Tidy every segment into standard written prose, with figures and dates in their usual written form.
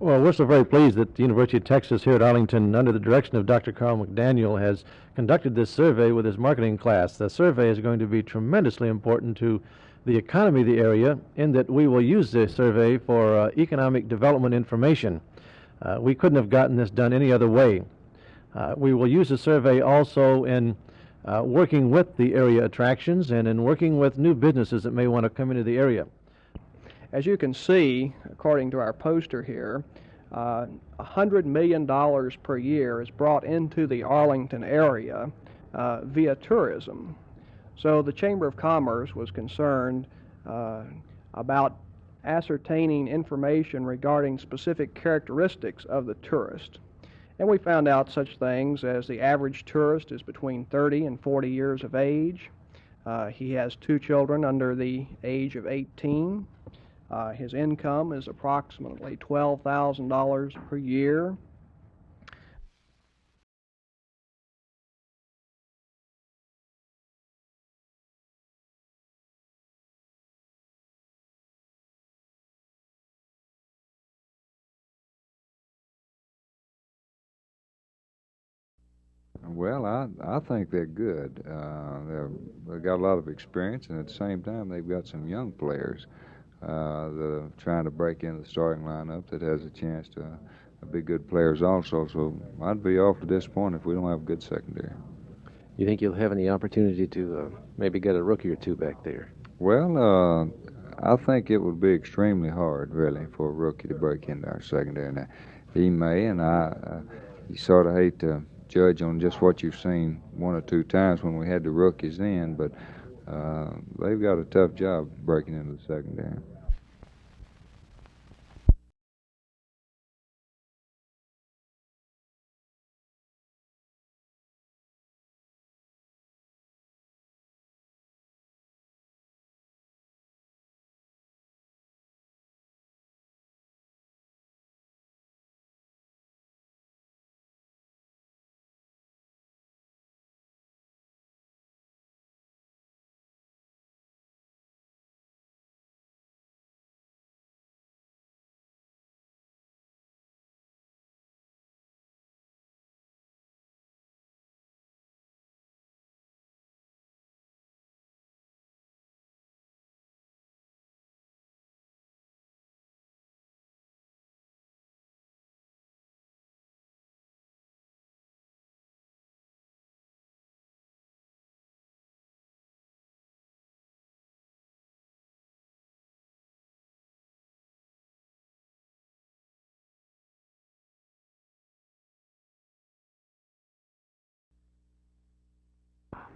Well, we're so very pleased that the University of Texas here at Arlington, under the direction of Dr. Carl McDaniel, has conducted this survey with his marketing class. The survey is going to be tremendously important to the economy of the area in that we will use this survey for economic development information. We couldn't have gotten this done any other way. We will use the survey also in working with the area attractions and in working with new businesses that may want to come into the area. As you can see, according to our poster here, $100 million per year is brought into the Arlington area via tourism. So the Chamber of Commerce was concerned about ascertaining information regarding specific characteristics of the tourist. And we found out such things as the average tourist is between 30 and 40 years of age. He has 2 children under the age of 18. His income is approximately $12,000 per year. Well, I think they're good. They've got a lot of experience, and at the same time, they've got some young players that are trying to break into the starting lineup that has a chance to be good players also. So I'd be awfully disappointed if we don't have a good secondary. You think you'll have any opportunity to maybe get a rookie or two back there? Well, I think it would be extremely hard, really, for a rookie to break into our secondary. Now, he may, and you sort of hate to judge on just what you've seen 1 or 2 times when we had the rookies in, but they've got a tough job breaking into the secondary.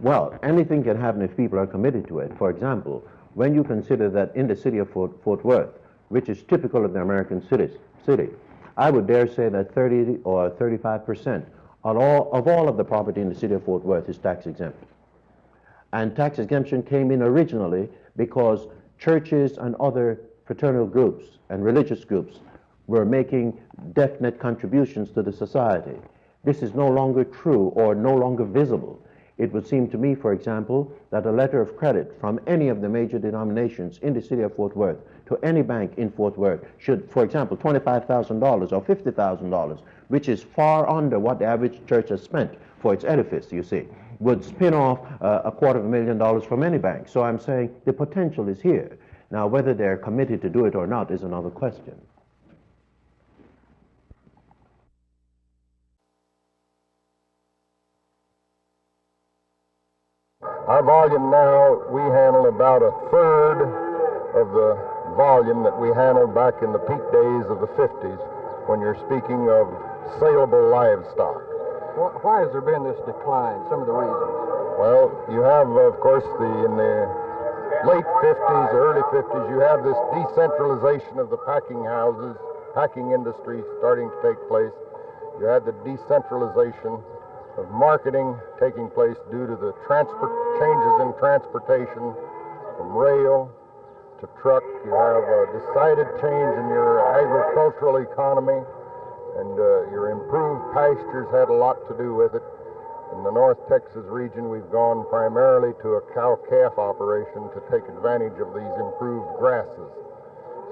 Well, anything can happen if people are committed to it. For example, when you consider that in the city of Fort Worth, which is typical of the American city, I would dare say that 30 or 35% of all of the property in the city of Fort Worth is tax exempt. And tax exemption came in originally because churches and other fraternal groups and religious groups were making definite contributions to the society. This is no longer true or no longer visible. It would seem to me, for example, that a letter of credit from any of the major denominations in the city of Fort Worth to any bank in Fort Worth should, for example, $25,000 or $50,000, which is far under what the average church has spent for its edifice, you see, would spin off $250,000 from any bank. So I'm saying the potential is here. Now, whether they're committed to do it or not is another question. Our volume now, we handle about 1/3 of the volume that we handled back in the peak days of the 50s when you're speaking of saleable livestock. Why has there been this decline? Some of the reasons. Well, you have, of course, in the late 50s, early 50s, you have this decentralization of the packing houses, packing industry starting to take place. You had the decentralization of marketing taking place due to the changes in transportation from rail to truck. You have a decided change in your agricultural economy, and your improved pastures had a lot to do with it. In the North Texas region, we've gone primarily to a cow-calf operation to take advantage of these improved grasses.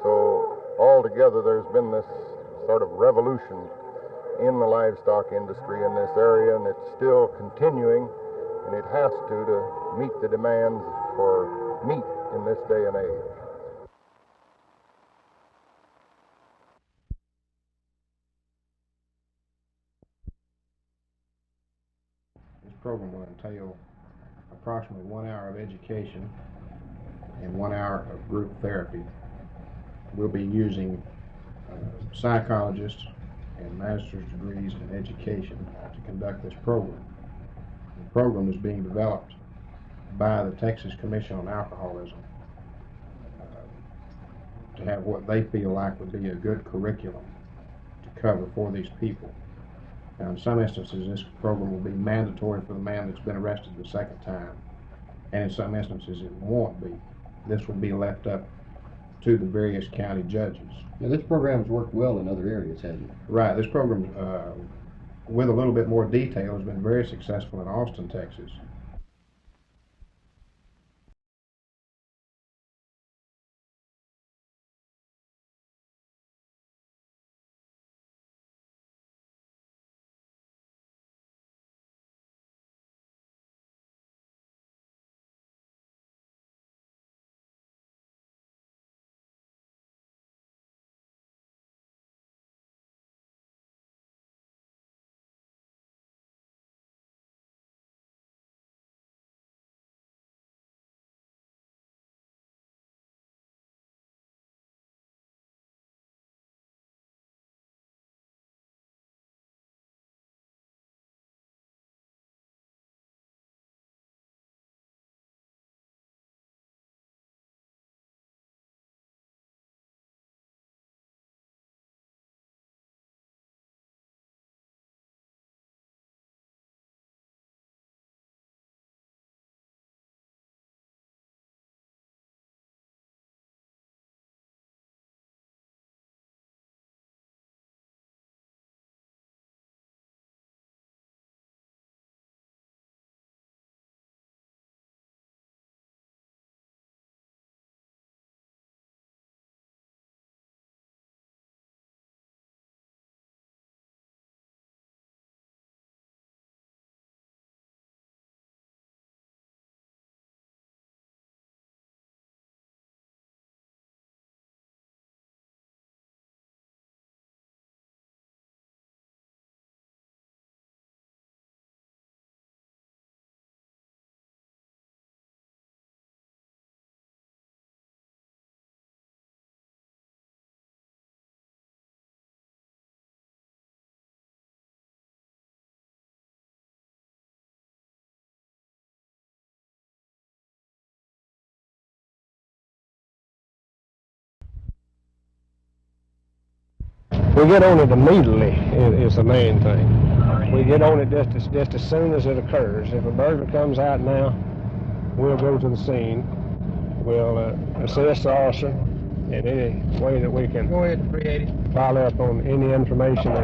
So altogether, there's been this sort of revolution in the livestock industry in this area, and it's still continuing, and it has to meet the demands for meat in this day and age. This program will entail approximately 1 hour of education and 1 hour of group therapy. We'll be using psychologists and master's degrees in education to conduct this program. The program is being developed by the Texas Commission on Alcoholism to have what they feel like would be a good curriculum to cover for these people. Now, in some instances, this program will be mandatory for the man that's been arrested the second time, and in some instances it won't be. This will be left up to the various county judges. Now, this program has worked well in other areas, hasn't it? Right. This program, with a little bit more detail, has been very successful in Austin, Texas. We get on it immediately is the main thing. We get on it just as soon as it occurs. If a burglar comes out now, we'll go to the scene. We'll assist the officer in any way that we can. Go ahead, creative. Follow up on any information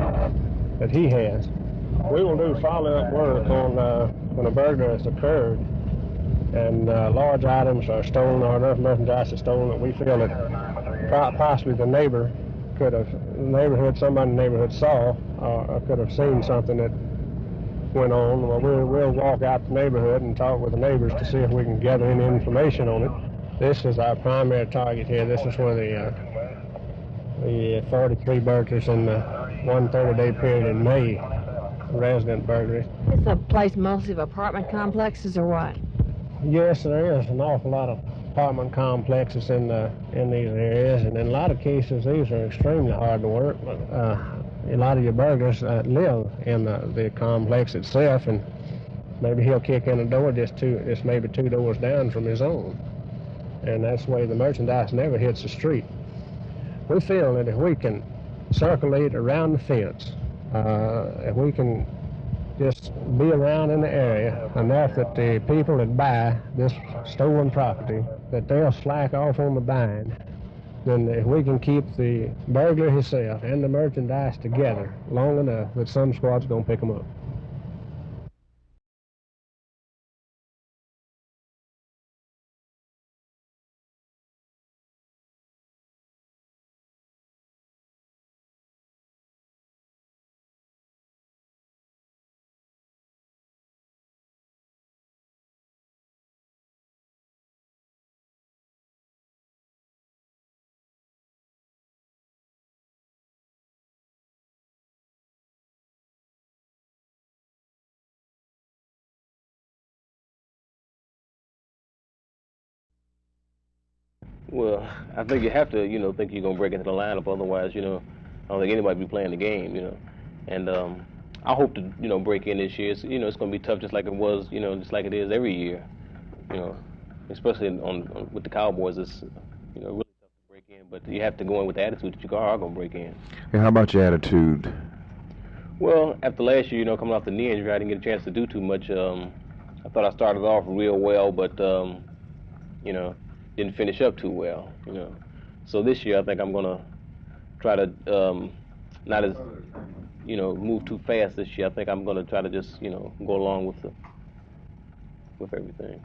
that he has. We will do follow-up work on when a burglary has occurred and large items are stolen or enough merchandise is stolen that we feel that possibly the neighbor could have, somebody in the neighborhood saw or could have seen something that went on. Well, we'll walk out the neighborhood and talk with the neighbors to see if we can gather any information on it. This is our primary target here. This is where the 43 burglaries in the 130-day period in May, resident burglaries. It's a place mostly of apartment complexes or what? Yes, there is an awful lot of apartment complexes in these areas, and in a lot of cases these are extremely hard to work. A lot of your burglars live in the complex itself, and maybe he'll kick in a door just maybe 2 doors down from his own, and that's the way the merchandise never hits the street. We feel that if we can circulate around the fence, if we can just be around in the area enough that the people that buy this stolen property, that they'll slack off on the buying, then if we can keep the burglar himself and the merchandise together long enough that some squad's going to pick them up. Well, I think you have to, think you're going to break into the lineup. Otherwise, I don't think anybody will be playing the game, And I hope to, break in this year. It's, it's going to be tough just like it was, just like it is every year, Especially with the Cowboys, it's, really tough to break in. But you have to go in with the attitude that you are going to break in. And how about your attitude? Well, after last year, coming off the knee injury, I didn't get a chance to do too much. I thought I started off real well, but, didn't finish up too well, So this year, I think I'm going to try to not as, move too fast this year. I think I'm going to try to just, go along with everything.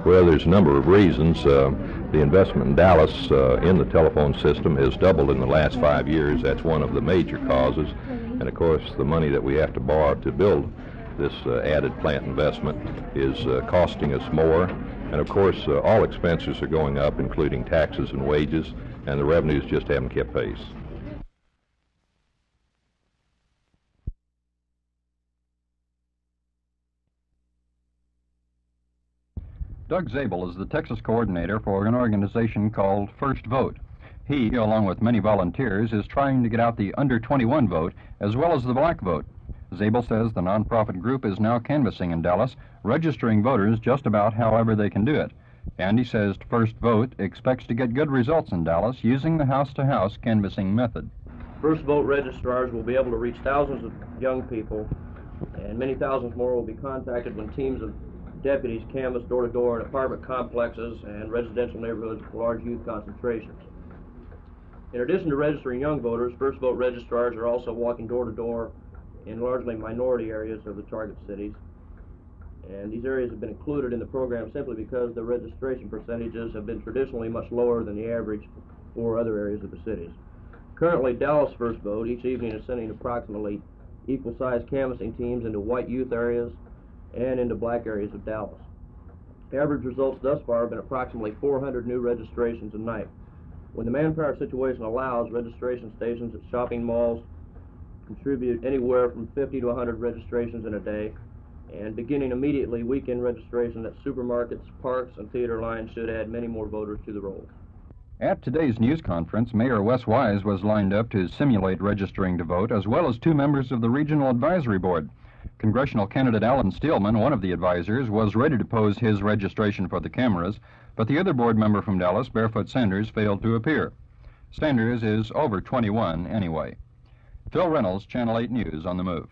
Well, there's a number of reasons. The investment in Dallas in the telephone system has doubled in the last 5 years. That's one of the major causes. And of course, the money that we have to borrow to build this added plant investment is costing us more. And of course, all expenses are going up, including taxes and wages, and the revenues just haven't kept pace. Doug Zabel is the Texas coordinator for an organization called First Vote. He, along with many volunteers, is trying to get out the under-21 vote as well as the black vote. Zabel says the nonprofit group is now canvassing in Dallas, registering voters just about however they can do it. And he says First Vote expects to get good results in Dallas using the house-to-house canvassing method. First Vote registrars will be able to reach thousands of young people, and many thousands more will be contacted when teams of deputies canvass door-to-door in apartment complexes and residential neighborhoods with large youth concentrations. In addition to registering young voters, First Vote registrars are also walking door-to-door in largely minority areas of the target cities. And these areas have been included in the program simply because the registration percentages have been traditionally much lower than the average for other areas of the cities. Currently, Dallas First Vote each evening is sending approximately equal-sized canvassing teams into white youth areas and into black areas of Dallas. Average results thus far have been approximately 400 new registrations a night. When the manpower situation allows, registration stations at shopping malls contribute anywhere from 50 to 100 registrations in a day, and beginning immediately, weekend registration at supermarkets, parks, and theater lines should add many more voters to the roll. At today's news conference, Mayor Wes Wise was lined up to simulate registering to vote, as well as two members of the Regional Advisory Board. Congressional candidate Alan Steelman, one of the advisors, was ready to pose his registration for the cameras, but the other board member from Dallas, Barefoot Sanders, failed to appear. Sanders is over 21 anyway. Phil Reynolds, Channel 8 News, on the move.